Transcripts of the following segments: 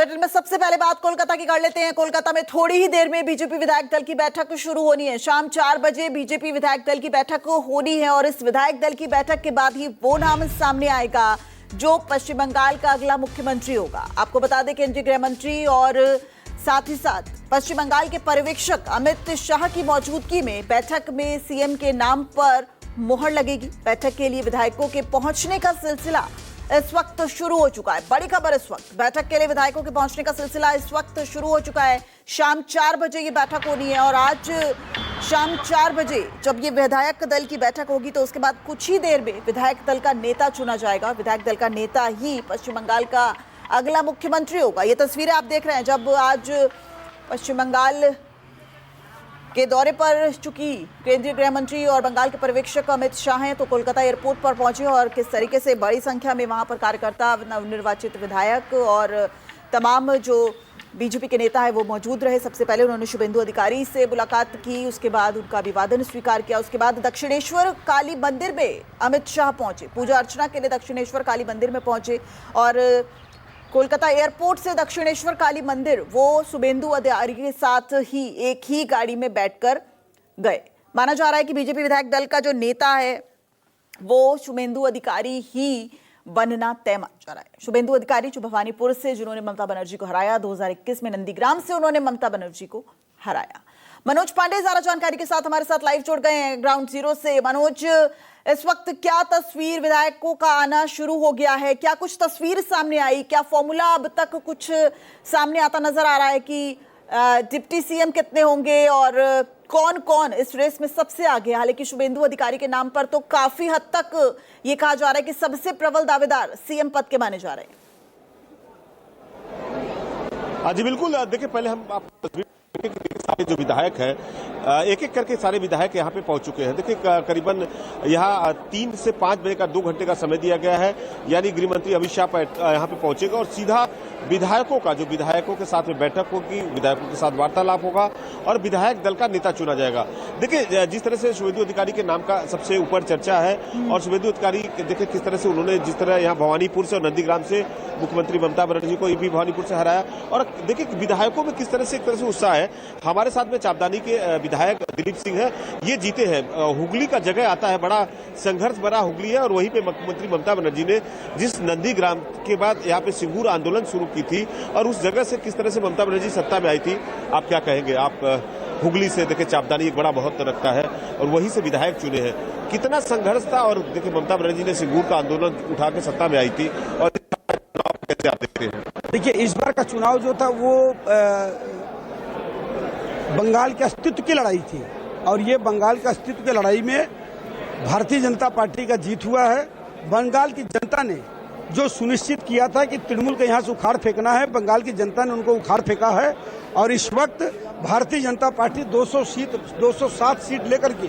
में सबसे पहले बात कोलकाता की कर लेते हैं। कोलकाता में थोड़ी ही देर में बीजेपी विधायक दल की बैठक शुरू होनी है। शाम 4 बजे बीजेपी विधायक दल की बैठक होनी है और इस विधायक दल की बैठक के बाद ही वो नाम सामने आएगा जो पश्चिम बंगाल का अगला मुख्यमंत्री होगा। आपको बता दें केंद्रीय गृह मंत्री और साथ ही साथ पश्चिम बंगाल के पर्यवेक्षक अमित शाह की मौजूदगी में बैठक में सीएम के नाम पर मुहर लगेगी। बैठक के लिए विधायकों के पहुंचने का सिलसिला इस वक्त शुरू हो चुका है। बड़ी खबर इस वक्त बैठक के लिए विधायकों के पहुंचने का सिलसिला इस वक्त शुरू हो चुका है। शाम 4 बजे ये बैठक होनी है और आज शाम 4 बजे जब ये विधायक दल की बैठक होगी तो उसके बाद कुछ ही देर में विधायक दल का नेता चुना जाएगा। विधायक दल का नेता ही पश्चिम बंगाल का अगला मुख्यमंत्री होगा। ये तस्वीरें आप देख रहे हैं जब आज पश्चिम बंगाल के दौरे पर चूंकि केंद्रीय गृह मंत्री और बंगाल के पर्यवेक्षक अमित शाह हैं तो कोलकाता एयरपोर्ट पर पहुंचे और किस तरीके से बड़ी संख्या में वहां पर कार्यकर्ता, नवनिर्वाचित विधायक और तमाम जो बीजेपी के नेता है वो मौजूद रहे। सबसे पहले उन्होंने शुभेंदु अधिकारी से मुलाकात की, उसके बाद उनका अभिवादन स्वीकार किया। उसके बाद दक्षिणेश्वर काली मंदिर में अमित शाह पहुंचे, पूजा अर्चना के लिए दक्षिणेश्वर काली मंदिर में पहुंचे और कोलकाता एयरपोर्ट से दक्षिणेश्वर काली मंदिर वो शुभेंदु अधिकारी के साथ ही एक ही गाड़ी में बैठकर गए। माना जा रहा है कि बीजेपी विधायक दल का जो नेता है वो शुभेंदु अधिकारी ही बनना तय माना जा रहा है। शुभेंदु अधिकारी जो भवानीपुर से जिन्होंने ममता बनर्जी को हराया, 2021 में नंदीग्राम से उन्होंने ममता बनर्जी को हराया। मनोज पांडे ज्यादा जानकारी के साथ हमारे साथ लाइव जुड़ गए हैं ग्राउंड जीरो से। मनोज, इस वक्त क्या तस्वीर, विधायकों का आना शुरू हो गया है, क्या कुछ तस्वीर सामने आई, क्या फॉर्मूला अब तक कुछ सामने आता नजर आ रहा है कि डिप्टी सीएम कितने होंगे और कौन कौन इस रेस में सबसे आगे? हालांकि शुभेंदु अधिकारी के नाम पर तो काफी हद तक ये कहा जा रहा है कि सबसे प्रबल दावेदार सीएम पद के माने जा रहे हैं। जी बिल्कुल, देखिए पहले हम आपको तस्वीर सारे जो विधायक हैं एक एक करके सारे विधायक यहाँ पे पहुंच चुके हैं। देखिए करीबन यहाँ 3 से 5 बजे का 2 घंटे का समय दिया गया है, यानी गृह मंत्री अमित शाह यहाँ पे पहुंचेगा और सीधा विधायकों का जो विधायकों के साथ में बैठक होगी, विधायकों के साथ वार्तालाप होगा और विधायक दल का नेता चुना जाएगा। देखिए जिस तरह से शुभेंदु अधिकारी के नाम का सबसे ऊपर चर्चा है और शुभेंदु अधिकारी देखिए किस तरह से उन्होंने जिस तरह यहाँ भवानीपुर से और नंदीग्राम से मुख्यमंत्री ममता बनर्जी को भी भवानीपुर से हराया और देखिए विधायकों में किस तरह से एक तरह से उत्साह है। हमारे साथ में चापदानी के विधायक दिलीप सिंह है, ये जीते हैं। हुगली का जगह आता है, बड़ा संघर्ष भरा हुगली है और वहीं पे मुख्यमंत्री ममता बनर्जी ने जिस नंदीग्राम के बाद यहाँ पे सिंगूर आंदोलन शुरू की थी और उस जगह से किस तरह से ममता बनर्जी सत्ता में आई थी, आप क्या कहेंगे? आप हुगली से देखिए चापदानी एक बड़ा महत्व रखता है और वहीं से विधायक चुने हैं, कितना संघर्ष था और देखिए ममता बनर्जी ने सिंगूर का आंदोलन उठा के सत्ता में आई थी और कैसे आप देखते हैं? देखिए इस बार का चुनाव जो था वो बंगाल के अस्तित्व की लड़ाई थी और ये बंगाल के अस्तित्व की लड़ाई में भारतीय जनता पार्टी का जीत हुआ है। बंगाल की जनता ने जो सुनिश्चित किया था कि तृणमूल के यहाँ से उखाड़ फेंकना है, बंगाल की जनता ने उनको उखाड़ फेंका है और इस वक्त भारतीय जनता पार्टी 207 सीट लेकर के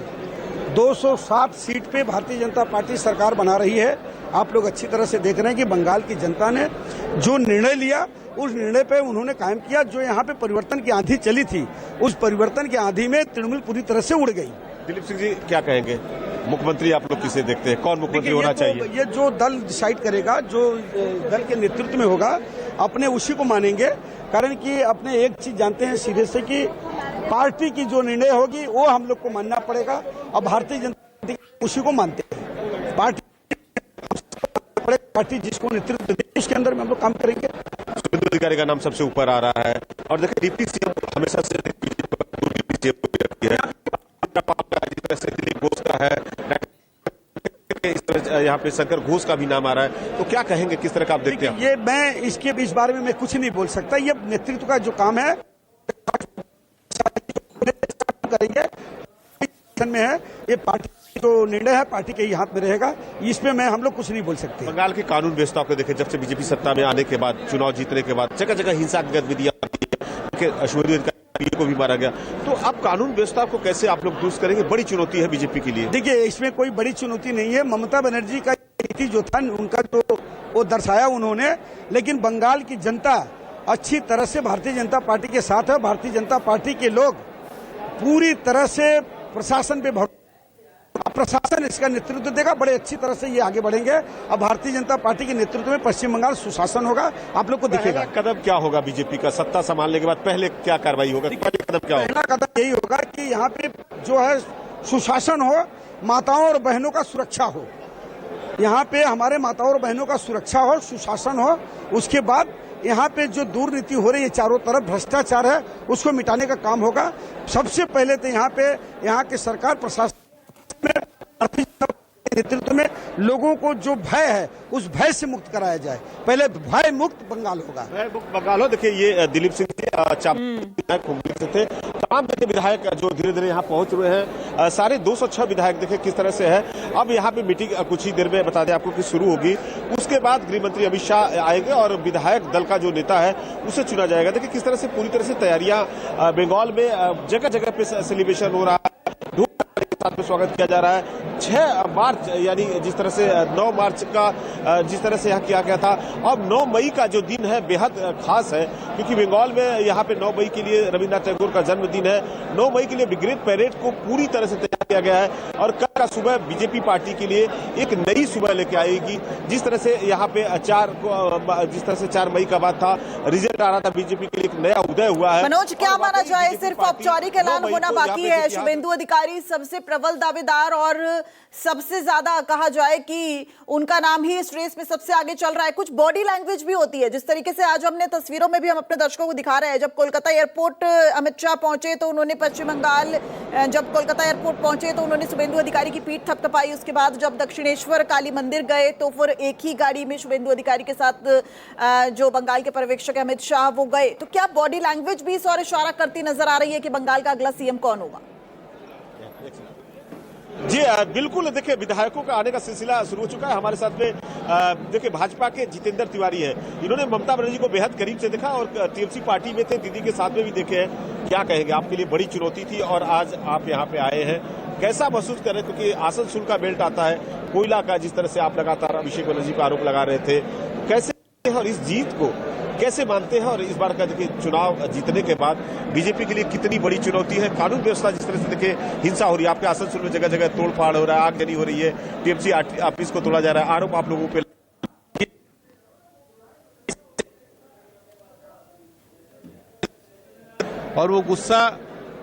207 सीट पे भारतीय जनता पार्टी सरकार बना रही है। आप लोग अच्छी तरह से देख रहे हैं कि बंगाल की जनता ने जो निर्णय लिया उस निर्णय पे उन्होंने कायम किया। जो यहाँ पे परिवर्तन की आंधी चली थी उस परिवर्तन की आंधी में तृणमूल पूरी तरह से उड़ गई। दिलीप सिंह जी क्या कहेंगे, मुख्यमंत्री आप लोग किसे देखते हैं, कौन मुख्यमंत्री होना चाहिए? ये जो दल डिसाइड करेगा, जो दल के नेतृत्व में होगा, अपने उसी को मानेंगे। कारण कि अपने एक चीज जानते हैं सीधे से कि पार्टी की जो निर्णय होगी वो हम लोग को मानना पड़ेगा। अब भारतीय जनता पार्टी उसी को मानते हैं। पार्टी जिसको नेतृत्व दे उसके अंदर में हम लोग काम करेंगे। शुभेंदु अधिकारी का नाम सबसे ऊपर आ रहा है और देखिए डिप्टी सीएम हमेशा से दिलीप घोष का है, इस तरह यहाँ पे शंकर घोष का भी नाम आ रहा है, तो क्या कहेंगे, किस तरह का आप देखते हैं? ये मैं इसके इस बारे में मैं कुछ नहीं बोल सकता। ये नेतृत्व का जो काम है करेंगे में है, ये पार्टी जो निर्णय है पार्टी के ही हाथ में रहेगा, इसमें मैं हम लोग कुछ नहीं बोल सकते। बंगाल की कानून व्यवस्था को देखें, जब से बीजेपी सत्ता में आने के बाद, चुनाव जीतने के बाद जगह जगह हिंसा की गतिविधियां, शुभेंदु अधिकारी को भी मारा गया, तो अब कानून व्यवस्था को कैसे आप लोग दुरुस्त करेंगे? बड़ी चुनौती है बीजेपी के लिए। देखिए इसमें कोई बड़ी चुनौती नहीं है। ममता बनर्जी का नीति जो था उनका जो वो दर्शाया उन्होंने, लेकिन बंगाल की जनता अच्छी तरह से भारतीय जनता पार्टी के साथ है। भारतीय जनता पार्टी के लोग पूरी तरह से प्रशासन पे भरोसा प्रशासन इसका नेतृत्व देगा, बड़े अच्छी तरह से ये आगे बढ़ेंगे। अब भारतीय जनता पार्टी के नेतृत्व में पश्चिम बंगाल सुशासन होगा, आप लोग को दिखेगा। कदम क्या होगा बीजेपी का सत्ता संभालने के बाद? पहले क्या कार्रवाई होगा? पहले कदम क्या होगा? पहला कदम यही होगा कि यहाँ पे जो है सुशासन हो, माताओं और बहनों का सुरक्षा हो, यहाँ पे हमारे माताओं और बहनों का सुरक्षा हो, सुशासन हो। उसके बाद यहाँ पे जो दुर्नीति हो रही है, चारों तरफ भ्रष्टाचार है, उसको मिटाने का काम होगा। सबसे पहले तो यहाँ के सरकार प्रशासन में नेतृत्व में लोगों को जो भय है उस भय से मुक्त कराया जाए। पहले भय मुक्त बंगाल होगा। भय मुक्त बंगाल हो। देखिए ये दिलीप सिंह विधायक से थे। तमाम विधायक जो धीरे धीरे यहाँ पहुंच रहे हैं, सारे 206 विधायक देखे किस तरह से है। अब यहाँ पे मीटिंग कुछ ही देर में बता दें आपको कि शुरू होगी। उसके बाद गृह मंत्री अमित शाह आएंगे और विधायक दल का जो नेता है उसे चुना जाएगा। देखिए किस तरह से पूरी तरह से तैयारियां बंगाल में जगह जगह पे सेलिब्रेशन हो रहा है, साथ में स्वागत किया जा रहा है। 6 मार्च यानी जिस तरह से 9 मार्च का जिस तरह से यहाँ किया गया था, अब 9 मई का जो दिन है बेहद खास है, क्योंकि बंगाल में यहाँ पे 9 मई के लिए रविन्द्रनाथ टैगोर का जन्मदिन है। 9 मई के लिए ब्रिगेड परेड को पूरी तरह से तैयार किया गया है और कल का सुबह बीजेपी पार्टी के लिए एक नई सुबह लेके आएगी। जिस तरह से यहाँ पे 4 मई का बाद था, रिजल्ट आ रहा था, बीजेपी के लिए एक नया उदय हुआ है। मनोज, क्या माना जाए, सिर्फ औपचारिक ऐलान होना बाकी है? शुभेंदु अधिकारी सबसे प्रबल दावेदार और सबसे ज्यादा कहा जाए कि उनका नाम ही इस रेस में सबसे आगे चल रहा है। कुछ बॉडी लैंग्वेज भी होती है, जिस तरीके से आज हमने तस्वीरों में भी हम अपने दर्शकों को दिखा रहे हैं। जब कोलकाता एयरपोर्ट अमित शाह पहुंचे तो उन्होंने पश्चिम बंगाल, जब कोलकाता एयरपोर्ट पहुंचे तो उन्होंने शुभेंदु अधिकारी की पीठ थपथपाई। उसके बाद जब दक्षिणेश्वर काली मंदिर गए तो फिर एक ही गाड़ी में शुभेंदु अधिकारी के साथ जो बंगाल के पर्यवेक्षक अमित शाह वो गए। तो क्या बॉडी लैंग्वेज भी इस और इशारा करती नजर आ रही है कि बंगाल का अगला सीएम कौन होगा? जी बिल्कुल। देखिए विधायकों का आने का सिलसिला शुरू हो चुका है। हमारे साथ में देखिए भाजपा के जितेंद्र तिवारी है। इन्होंने ममता बनर्जी को बेहद करीब से देखा और टीएमसी पार्टी में थे, दीदी के साथ में भी देखे हैं। क्या कहेंगे? आपके लिए बड़ी चुनौती थी और आज आप यहाँ पे आए हैं, कैसा महसूस कर रहे हैं? क्योंकि आसनसोल का बेल्ट आता है, कोयला का, जिस तरह से आप लगातार अभिषेक बनर्जी पर आरोप लगा रहे थे, कैसे और इस जीत को कैसे मानते हैं? और इस बार का देखिए चुनाव जीतने के बाद बीजेपी के लिए कितनी बड़ी चुनौती है? कानून व्यवस्था जिस तरह से देखिए हिंसा हो रही है, आपके आसनसोल में जगह जगह तोड़फाड़ हो रहा है, आगजनी हो रही है, टीएमसी ऑफिस को तोड़ा जा रहा है, आरोप आप लोगों पे, और वो गुस्सा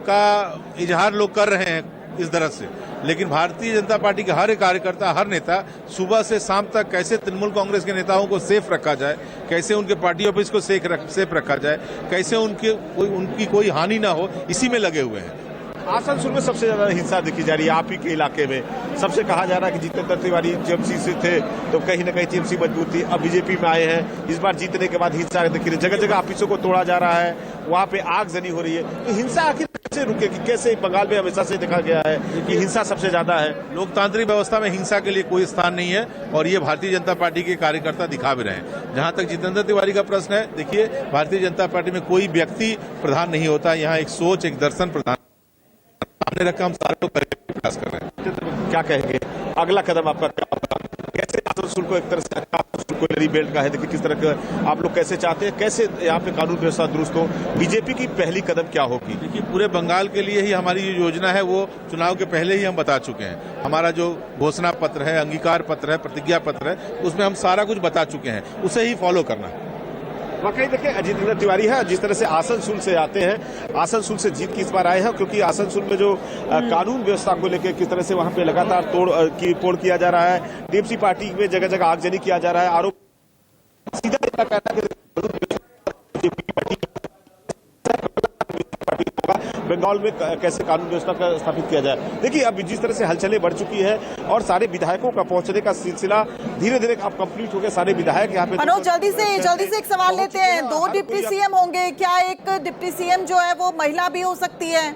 का इजहार लोग कर रहे हैं इस तरह से। लेकिन भारतीय जनता पार्टी के हर कार्यकर्ता, हर नेता सुबह से शाम तक कैसे तृणमूल कांग्रेस के नेताओं को सेफ रखा जाए, कैसे उनके पार्टी ऑफिस को सेफ रखा जाए, कैसे उनकी कोई हानि ना हो, इसी में लगे हुए हैं। आसनसोल में सबसे ज्यादा हिंसा देखी जा रही है आप ही के इलाके में। सबसे कहा जा रहा है कि जितेंद्र तिवारी टीएमसी से थे तो कहीं ना कहीं टीएमसी मजबूत थी, अब बीजेपी में आए हैं, इस बार जीतने के बाद हिंसा देखी, जगह जगह ऑफिसों को तोड़ा जा रहा है, वहां पे आगजनी हो रही है। तो हिंसा आखिर कैसे रुकेगी? कैसे बंगाल में हमेशा से देखा गया है कि हिंसा सबसे ज्यादा है। लोकतांत्रिक व्यवस्था में हिंसा के लिए कोई स्थान नहीं है और ये भारतीय जनता पार्टी के कार्यकर्ता दिखा भी रहे हैं। जहां तक जितेंद्र तिवारी का प्रश्न है, देखिए भारतीय जनता पार्टी में कोई व्यक्ति प्रधान नहीं होता, यहाँ एक सोच, एक दर्शन प्रधान सामने रखा, हम सारे लोग प्रयास कर रहे हैं। क्या कहेंगे अगला कदम आपका क्या होगा? कैसे आसनसोल को एक तरह से कोयलरी बेल्ट का है, देखिए किस तरह का आप लोग कैसे चाहते हैं, कैसे यहाँ पे कानून व्यवस्था दुरुस्त हो? बीजेपी की पहली कदम क्या होगी? देखिए पूरे बंगाल के लिए ही हमारी जो योजना है वो चुनाव के पहले ही हम बता चुके हैं। हमारा जो घोषणा पत्र है, अंगीकार पत्र है, प्रतिज्ञा पत्र है, उसमें हम सारा कुछ बता चुके हैं, उसे ही फॉलो करना है। वाकई देखिए जितेंद्र तिवारी है, जिस तरह से आसनसोल से आते हैं, आसनसोल से जीत की इस बार आए हैं, क्योंकि आसनसोल में जो कानून व्यवस्था को लेकर किस तरह से वहां पे लगातार तोड़ किया जा रहा है, टीएमसी पार्टी में जगह जगह आगजनी किया जा रहा है, आरोप सीधा कहना है बंगाल में कैसे कानून व्यवस्था का स्थापित किया जाए। देखिए अब जिस तरह से हलचलें बढ़ चुकी है और सारे विधायकों का पहुंचने का सिलसिला धीरे धीरे अब कंप्लीट हो गया। सारे विधायक यहाँ पे मनोज, जल्दी से एक सवाल लेते हैं। 2 डिप्टी सीएम होंगे, क्या एक डिप्टी सीएम जो है वो महिला भी हो सकती है?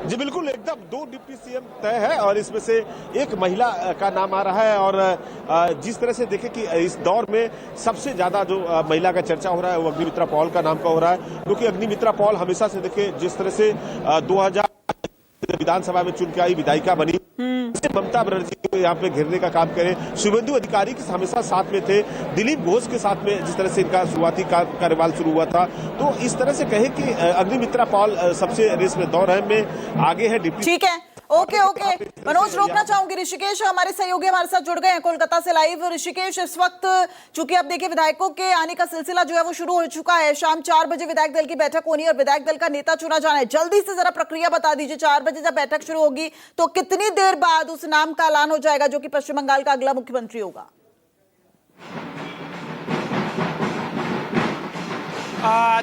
जी बिल्कुल, एकदम 2 डिप्टी सीएम तय है और इसमें से एक महिला का नाम आ रहा है। और जिस तरह से देखें कि इस दौर में सबसे ज्यादा जो महिला का चर्चा हो रहा है वो अग्निमित्रा पॉल का नाम का हो रहा है, क्योंकि अग्निमित्रा पॉल हमेशा से देखे जिस तरह से 2000 विधानसभा में चुन के आई विधायिका बनी, ममता बनर्जी को यहाँ पे घेरने का काम करे। शुभेंदु अधिकारी के हमेशा साथ में थे, दिलीप घोष के साथ में जिस तरह से इनका शुरुआती कार्यकाल शुरू हुआ था, तो इस तरह से कहे कि अग्निमित्रा पॉल सबसे रेस में दौर है में आगे है। डिप्टी ठीक है, ओके मनोज, रोकना चाहूंगी। ऋषिकेश हमारे सहयोगी हमारे साथ जुड़ गए हैं कोलकाता से लाइव। ऋषिकेश, इस वक्त चूंकि अब देखिए विधायकों के आने का सिलसिला जो है वो शुरू हो चुका है। शाम 4 बजे विधायक दल की बैठक होनी है और विधायक दल का नेता चुना जाना है। जल्दी से जरा प्रक्रिया बता दीजिए, 4 बजे जब बैठक शुरू होगी तो कितनी देर बाद उस नाम का ऐलान हो जाएगा जो कि पश्चिम बंगाल का अगला मुख्यमंत्री होगा?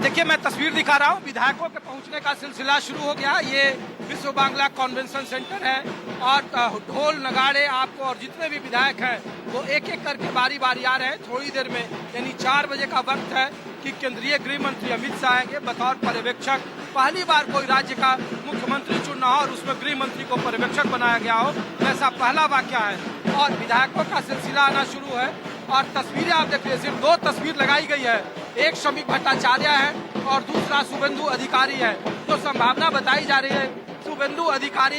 देखिए, मैं तस्वीर दिखा रहा हूँ। विधायकों के पहुंचने का सिलसिला शुरू हो गया। ये विश्व बांग्ला कन्वेंशन सेंटर है और ढोल नगाड़े आपको और जितने भी विधायक हैं वो एक एक करके बारी बारी आ रहे हैं। थोड़ी देर में यानी 4 बजे का वक्त है कि केंद्रीय गृह मंत्री अमित शाह आएंगे बतौर पर्यवेक्षक। पहली बार कोई राज्य का मुख्यमंत्री चुनना हो और उसमें गृह मंत्री को पर्यवेक्षक बनाया गया हो, ऐसा पहला वाकया है। और विधायकों का सिलसिला आना शुरू है और तस्वीरें आप देख रहे हैं, सिर्फ 2 तस्वीर लगाई गई है। एक श्रमिक भट्टाचार्य है और दूसरा शुभेंदु अधिकारी है। तो संभावना बताई जा रही है शुभेंदु अधिकारी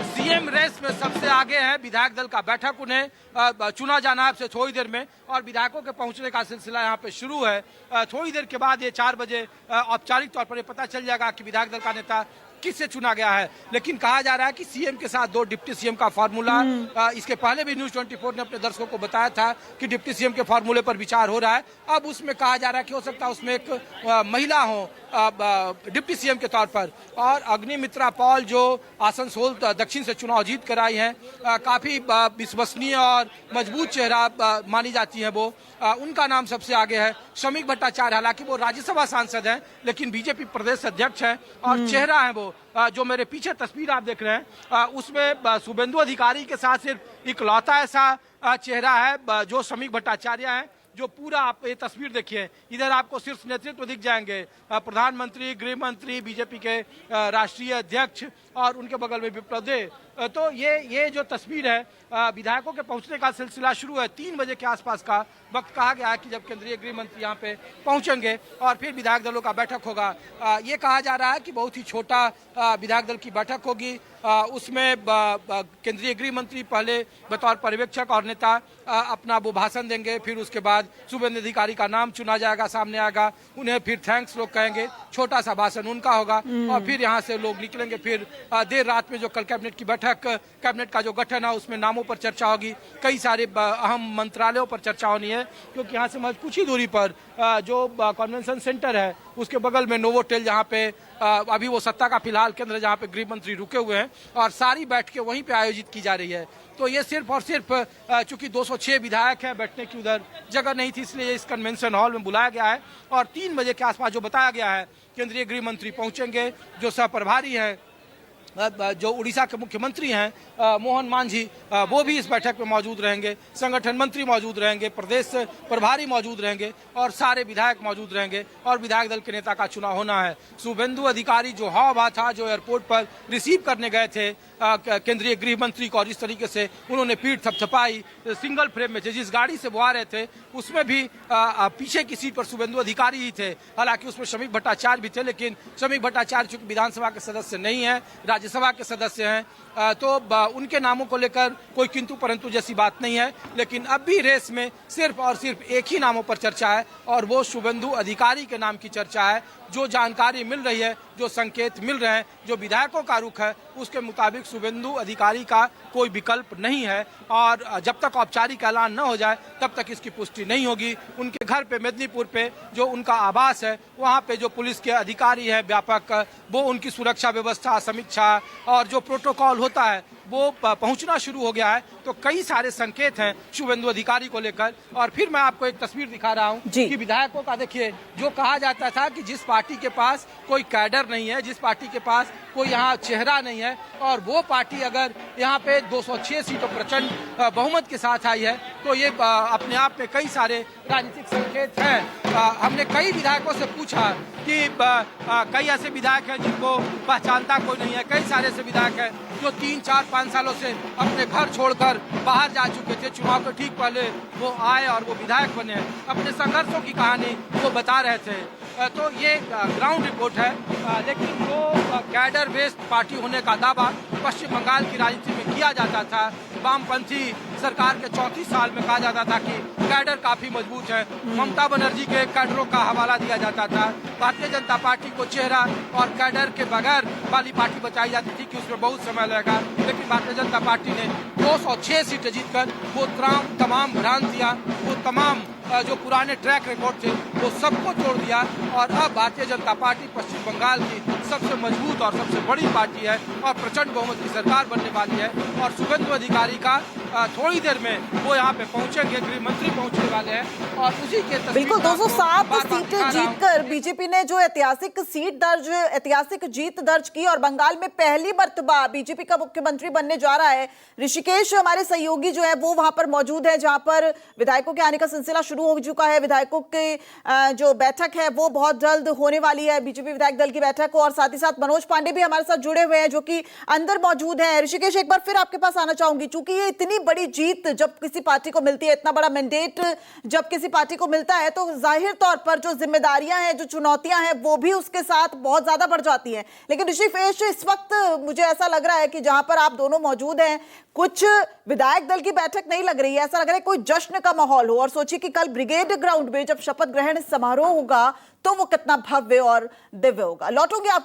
सीएम रेस में सबसे आगे है। विधायक दल का बैठक उन्हें चुना जाना है आपसे थोड़ी देर में और विधायकों के पहुंचने का सिलसिला यहाँ पे शुरू है। थोड़ी देर के बाद ये 4 बजे औपचारिक तौर पर पता चल जाएगा कि विधायक दल का नेता किससे चुना गया है। लेकिन कहा जा रहा है कि सीएम के साथ 2 डिप्टी सीएम का फार्मूला, इसके पहले भी न्यूज 24 ने अपने दर्शकों को बताया था कि डिप्टी सीएम के फार्मूले पर विचार हो रहा है। अब उसमें कहा जा रहा है कि हो सकता है उसमें एक महिला हो डिप्टी सीएम के तौर पर। और अग्निमित्रा पॉल जो आसनसोल दक्षिण से चुनाव जीत कर आई है, काफी विश्वसनीय और मजबूत चेहरा मानी जाती है, वो उनका नाम सबसे आगे है। श्रमिक भट्टाचार्य हालांकि वो राज्यसभा सांसद हैं लेकिन बीजेपी प्रदेश अध्यक्ष हैं और चेहरा है वो जो मेरे पीछे तस्वीर आप देख रहे हैं उसमें शुभेंदु अधिकारी के साथ सिर्फ इकलौता ऐसा चेहरा है जो श्रमिक भट्टाचार्य है। जो पूरा आप ये तस्वीर देखिए, इधर आपको शीर्ष नेतृत्व दिख जाएंगे, प्रधानमंत्री, गृह मंत्री, बीजेपी के राष्ट्रीय अध्यक्ष और उनके बगल में विप्लव देव। तो ये जो तस्वीर है, विधायकों के पहुंचने का सिलसिला शुरू है। 3 बजे के आसपास का वक्त कहा गया है कि जब केंद्रीय गृह मंत्री यहाँ पे पहुंचेंगे और फिर विधायक दलों का बैठक होगा। ये कहा जा रहा है कि बहुत ही छोटा विधायक दल की बैठक होगी। उसमें केंद्रीय गृह मंत्री पहले बतौर पर्यवेक्षक और नेता अपना वो भाषण देंगे, फिर उसके बाद शुभेंदु अधिकारी का नाम चुना जाएगा, सामने आएगा, उन्हें फिर थैंक्स लोग कहेंगे, छोटा सा भाषण उनका होगा और फिर यहाँ से लोग निकलेंगे। फिर देर रात में जो कल कैबिनेट की बैठक, कैबिनेट का जो गठन है उसमें नामों पर चर्चा होगी, कई सारे अहम मंत्रालयों पर चर्चा होनी है क्योंकि यहाँ से कुछ ही दूरी पर जो कन्वेंशन सेंटर है उसके बगल में नोवोटेल, जहाँ पे अभी वो सत्ता का फिलहाल केंद्र जहाँ पे गृह मंत्री रुके हुए हैं और सारी बैठकें वहीं पे आयोजित की जा रही है। तो ये सिर्फ और सिर्फ चूंकि 206 विधायक हैं, बैठने की उधर जगह नहीं थी, इसलिए इस कन्वेंशन हॉल में बुलाया गया है। और 3 बजे के आसपास जो बताया गया है केंद्रीय गृह मंत्री पहुंचेंगे, जो सह प्रभारी हैं, जो उड़ीसा के मुख्यमंत्री हैं मोहन मांझी, वो भी इस बैठक में मौजूद रहेंगे, संगठन मंत्री मौजूद रहेंगे, प्रदेश प्रभारी मौजूद रहेंगे और सारे विधायक मौजूद रहेंगे और विधायक दल के नेता का चुनाव होना है। शुभेंदु अधिकारी जो हवा था, जो एयरपोर्ट पर रिसीव करने गए थे केंद्रीय गृह मंत्री को और इस तरीके से उन्होंने पीठ थपथपाई, सिंगल फ्रेम में जिस गाड़ी से वो आ रहे थे उसमें भी पीछे की सीट पर शुभेंदु अधिकारी ही थे। हालांकि उसमें श्रमिक भट्टाचार्य भी थे, लेकिन श्रमिक भट्टाचार्य चूंकि विधानसभा के सदस्य नहीं है, राज्यसभा के सदस्य हैं, तो उनके नामों को लेकर कोई किंतु परंतु जैसी बात नहीं है। लेकिन अब भी रेस में सिर्फ और सिर्फ एक ही नामों पर चर्चा है और वो शुभेंदु अधिकारी के नाम की चर्चा है। जो जानकारी मिल रही है, जो संकेत मिल रहे हैं, जो विधायकों का रुख है, उसके मुताबिक शुभेंदु अधिकारी का कोई विकल्प नहीं है और जब तक औपचारिक ऐलान न हो जाए तब तक इसकी पुष्टि नहीं होगी। उनके घर पे मेदिनीपुर पे जो उनका आवास है, वहाँ पे जो पुलिस के अधिकारी हैं व्यापक, वो उनकी सुरक्षा व्यवस्था, समीक्षा और जो प्रोटोकॉल होता है वो पहुंचना शुरू हो गया है। तो कई सारे संकेत हैं शुभेंदु अधिकारी को लेकर। और फिर मैं आपको एक तस्वीर दिखा रहा हूं कि विधायकों का देखिए, जो कहा जाता था कि जिस पार्टी के पास कोई कैडर नहीं है, जिस पार्टी के पास कोई यहाँ चेहरा नहीं है और वो पार्टी अगर यहाँ पे 206 सीटों प्रचंड बहुमत के साथ आई है तो ये अपने आप में कई सारे राजनीतिक संकेत हैं। हमने कई विधायकों से पूछा कि कई ऐसे विधायक हैं जिनको पहचानता कोई नहीं है, कई सारे ऐसे विधायक हैं जो 3, 4, 5 सालों से अपने घर छोड़कर बाहर जा चुके थे। चुनाव के ठीक पहले वो आए और वो विधायक बने, अपने संघर्षों की कहानी वो बता रहे थे। तो ये ग्राउंड रिपोर्ट है, लेकिन वो कैडर बेस्ड पार्टी होने का दावा पश्चिम बंगाल की राजनीति में किया जाता था। वामपंथी सरकार के 34 साल में कहा जाता था कि कैडर काफी मजबूत है। ममता बनर्जी के कैडरों का हवाला दिया जाता था। भारतीय जनता पार्टी को चेहरा और कैडर के बगैर वाली पार्टी बताई जाती थी कि उसमें बहुत समय लगेगा, लेकिन भारतीय जनता पार्टी ने 206 सीटें जीतकर वो तमाम भ्रांतियां, वो तमाम जो पुराने ट्रैक रिकॉर्ड थे वो सबको तोड़ दिया और अब भारतीय जनता पार्टी पश्चिम बंगाल की सबसे मजबूत और सबसे बड़ी पार्टी है और प्रचंड बहुमत की सरकार बनने वाली है। और शुभेंदु अधिकारी का थोड़ी देर में वो यहाँ पे पहुंचेंगे, गृह मंत्री पहुंचने वाले हैं और उसी के बिल्कुल 207 सीटें जीतकर बीजेपी ने जो ऐतिहासिक जीत दर्ज की और बंगाल में पहली मर्तबा बीजेपी का मुख्यमंत्री बनने जा रहा है। ऋषिकेश हमारे सहयोगी जो है वो वहां पर मौजूद है, जहां पर विधायकों के आने का सिलसिला शुरू हो चुका है। विधायकों की जो बैठक है वो बहुत जल्द होने वाली है, बीजेपी विधायक दल की बैठक, और साथ ही साथ मनोज पांडे भी हमारे साथ जुड़े हुए हैं जो कि अंदर मौजूद है। ऋषिकेश, एक बार फिर आपके पास आना चाहूंगी, चूंकि ये इतनी बड़ी जीत जब किसी पार्टी को मिलती है, इतना बड़ा मैंडेट जब किसी पार्टी को मिलता है, तो जाहिर तौर पर जो जिम्मेदारियां हैं, जो चुनौतियां हैं, वो भी उसके साथ बहुत ज्यादा बढ़ जाती हैं। लेकिन ऋषिकेश, इस वक्त मुझे ऐसा लग रहा है कि जहां पर आप दोनों मौजूद हैं, कुछ विधायक दल की बैठक नहीं लग रही है, ऐसा लग रहा है कोई जश्न का माहौल हो। और सोचिए कि कल ब्रिगेड ग्राउंड में जब शपथ ग्रहण समारोह होगा तो वो कितना भव्य और दिव्य होगा। लौटूंगी आप